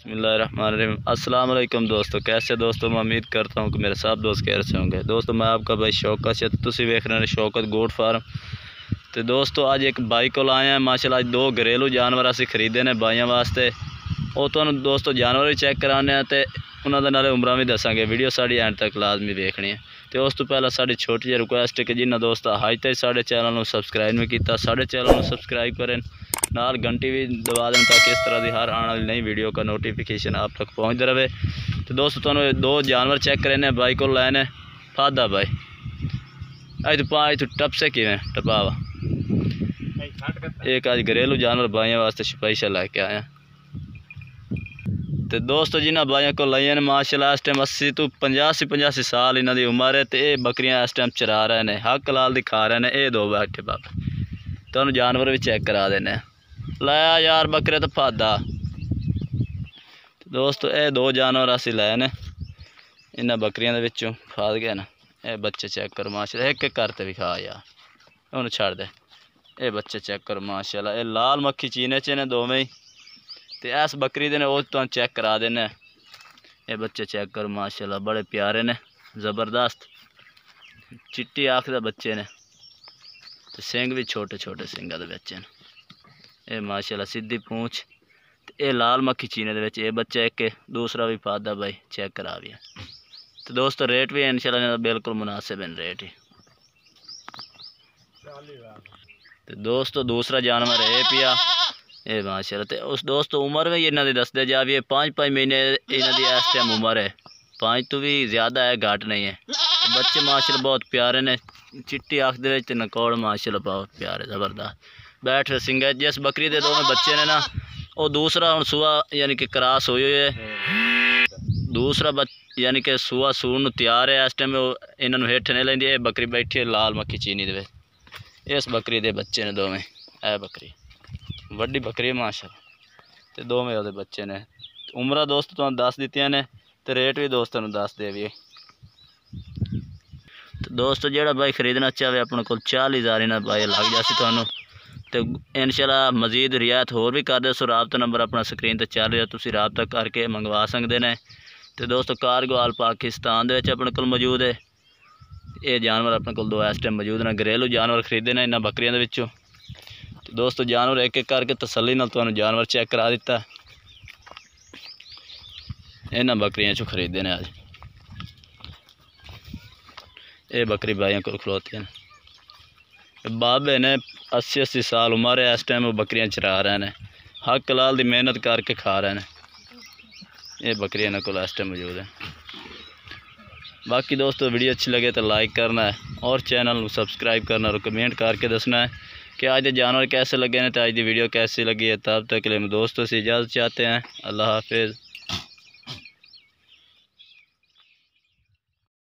बिस्मिल्लाहिर्रहमानिर्रहीम। अस्सलाम वालेकुम दोस्तों, कैसे दोस्तों। मैं उम्मीद करता हूँ कि मेरे सब दोस्त कैसे होंगे। दोस्तों मैं आपका भाई शौकत से तुसी वेख रहे हैं शौकत गोट फार्म। तो दोस्तों अज एक बाई को आए हैं माशाल्लाह। अज 2 घरेलू जानवर असी खरीदे ने बाइयों वास्ते। वो तो दोस्तों जानवर भी चेक कराने तो उन्होंने नाले उम्र भी दसांगे। वीडियो साड़ी एंड तक लाजमी देखनी है। तो उस तो पहले साड़ी छोटी जी रिक्वेस्ट है कि जिन्होंने दोस्त अज तक साढ़े चैनल को सबसक्राइब नहीं किया साढ़े चैनल को सबसक्राइब करें, नाल घंटी भी दबा दें ताकि इस तरह की हर आने वाली नई वीडियो का नोटिफिकेशन आप तक पहुँचता रहे। तो दोस्तों तुहानू 2 जानवर चेक करें बाई को लैने फादा बाई अज तो टप से किमें टपावा एक अज घरेलू जानवर बाइयों वास्ते स्पेशल लैके आए। तो दोस्तों जिन्होंने बाइयों को लाइया ने माशाल्लाह इस टाइम 80 तो 85 साल इन्हों की उम्र है। तो ये बकरियां इस टाइम चरा रहे हैं, हक लाल दिखा रहे हैं। ये 2 बैठे बाबा तुहानू जानवर भी चेक करा देने लाया यार बकरे तो फादा। दोस्तों ये 2 जानवर असी लाए ने इन्होंने बकरियां दे विचों फाद गए ना। ये बच्चे चेक करो माशाल्लाह, एक एक करते भी खा यार उन्हें छड़ दे। ये बच्चे चेक करो माशाल्लाह, ये लाल मक्खी चीने च ने दोवें ही। तो इस बकरी दे ने वो तुहानू चेक करा देने। ये बच्चे चेक करो माशाल्लाह, बड़े प्यारे ने ज़बरदस्त चिट्टी आँख दे बच्चे ने। तो सिंग भी छोटे छोटे सिंगा दे बच्चे ने। ये माशाल्लाह सीधी पूँछ। ये लाल मक्खी चीने दे विच ये बच्चा एक दूसरा भी पादा भाई चेक करा भी है। तो दोस्तों रेट भी इंशाल्लाह बिल्कुल मुनासिब है रेट ही। तो दोस्तों दूसरा जानवर है पिया ये माशाल्लाह। तो उस दोस्तों उम्र भी इन्हों की दसते जा भी 5-5 महीने इन्हों की इस टाइम उम्र है। 5 तो भी ज़्यादा है, घाट नहीं है। तो बच्चे माशाल्लाह बहुत प्यारे ने, चिट्टी आँख दे नकौड़ माशाल्लाह बहुत प्यारे ज़बरदस्त बैठ रहे सिंगा। जिस बकरी के 2 बच्चे ने ना वो दूसरा हम सुआ यानी कि क्रॉस हुई है। दूसरा यानी कि सुआ सून तैयार है। इस टाइम इन्होंने हेठ नहीं लेंदी। बकरी बैठी है लाल मक्खी चीनी दे। इस बकरी के बच्चे ने 2 ए बकरी वड्डी बकरी है माशाल्लाह। तो 2 वो बच्चे ने उम्र दोस्त तुहानू दस दित्तियां ने। तो रेट भी दोस्तों दस दे भी। तो दोस्तों जो भाई खरीदना चाहे अपने को 40,000 इन्हें भाई लग जासी तुहानू। तो इंशाल्लाह मजीद रियायत होर भी कर दे। सो राबता नंबर अपना स्क्रीन पर चल रहा, तुसीं राबता करके मंगवा सकते हैं। तो दोस्तों कारगो आल पाकिस्तान दे विच अपने को मौजूद है। ये जानवर अपने को 2 इस टाइम मौजूद ने घरेलू जानवर खरीदे ने इन्होंने बकरियों के विचों। तो दोस्तों जानवर एक एक करके तसल्ली नाल तुहानू जानवर चेक करा दिता। इन्होंने बकरियों चों खरीदे ने अज। ये बकरी भाइयों को खलोती है। बाबे ने 80 साल उम्र है। इस टाइम वो बकरियां चरा रहे हैं, हक लाल की मेहनत करके खा रहे हैं। ये बकरी इन्होंने को इस टाइम मौजूद है। बाकी दोस्तों वीडियो अच्छी लगे तो लाइक करना है और चैनल को सब्सक्राइब करना और कमेंट करके दसना है कि आज के जानवर कैसे लगे हैं। तो आज की वीडियो कैसी लगी है। तब तक के लिए हम दोस्तों से इजाज़त चाहते हैं। अल्लाह हाफिज़।